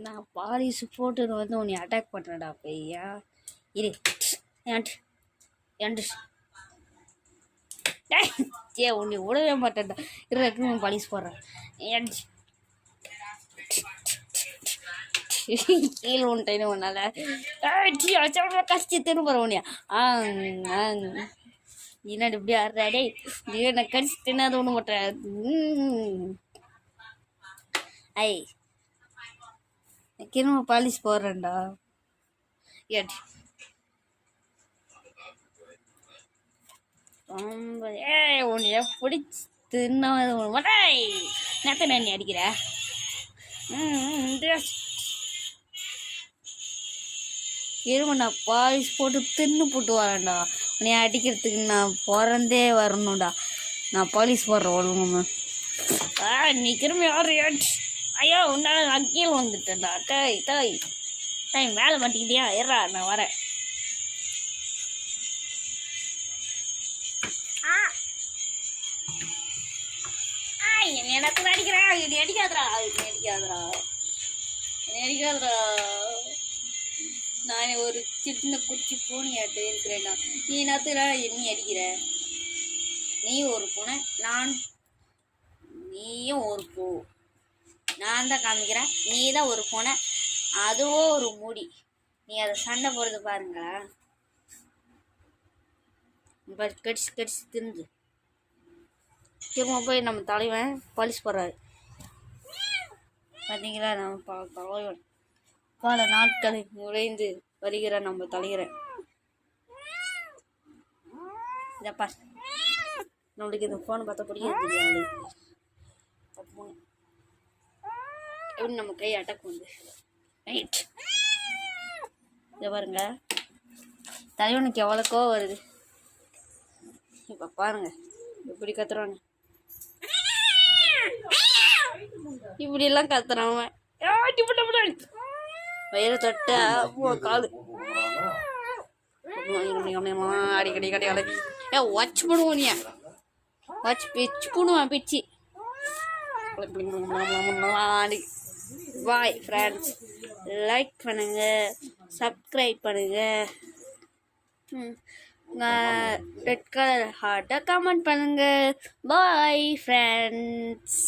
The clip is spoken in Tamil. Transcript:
நான் பாலிஸ் போட்டுன்னு வந்து உன்னை அட்டாக் பண்ணுறேன்டா பையா. இரு ஏன்ட்டு ஏ உன்னை விடவே மாட்டேன்டா. இருக்கு நான் பாலிஸ் போடுறேன். கீழே உன்ட்டேன்னு உன்னால கஷ்டி திரும்ப உனியா. என்னடி இப்படி ஆடுறாடே. நான் கடிச்சு தின்னாத ஒண்ணு மாட்டேன். ஐ திரும்ப பாலிஷ் போடுறேன்டா. ஏடி உன்னைய பிடிச்சி தின்னாத ஒண்ணு மாட்டேன். நேத்த நீ அடிக்கிற. இரும நான் பாலிஷ் போட்டு தின்னு போட்டு வரேன்டா. நீ அடிக்கிறதுக்கு நான் பிறந்தே வரணும்டா. நான் பாலிஷ் போடுறேன் ஒழுங்கு. நீ திரும்பி யாரு? ஐயோ உன்னால நான் கீழே வந்துட்டேன்டா. தாய் தாய் தாய் மேலே மாட்டிக்கிட்டியா? ஏறா நான் வரேன். எனக்கு அடிக்கிறா. இது அடிக்காதரா. இது அடிக்காதரா. அடிக்காதரா. நான் ஒரு சின்ன குச்சி பூனையாட்டு இருக்கிறேன்னா நீ நத்துடா எண்ணி அடிக்கிற. நீ ஒரு பூனை, நீயும் ஒரு பூ. நான் தான் காமிக்கிறேன். நீ தான் ஒரு பூனை, அதுவோ ஒரு மூடி. நீ அதை சண்டை போடுறது பாருங்க. கடிச்சு கடிச்சு திருந்து திரும்ப போய் நம்ம தலைவன் பாலிஷ் போடுறாரு. பார்த்தீங்களா? நம்ம தலைவன் பல நாட்களை நுழைந்து வருகிற நம்ம தலைகிறேன். இதப்பா நம்மளுக்கு இந்த ஃபோனை பார்த்தா பிடிக்காது தெரியாது. எப்படி நம்ம கை அட்டாக் வந்து ரைட். இதை பாருங்க, தலைவனுக்கு எவ்வளோக்கோ வருது. இப்போ பாருங்க எப்படி கத்துறான்னு. இப்படியெல்லாம் கத்துறான் வயிறு தொட்ட காலு அடிக்கடி கடையாள வாட்ச் பண்ணுவோம். நீ வாட்ச் பிச்சு பண்ணுவான் பிச்சு. பாய் ஃப்ரெண்ட்ஸ், லைக் பண்ணுங்க, சப்ஸ்கிரைப் பண்ணுங்க, ரெட் கலர் ஹார்ட்டை கமெண்ட் பண்ணுங்க. Bye friends.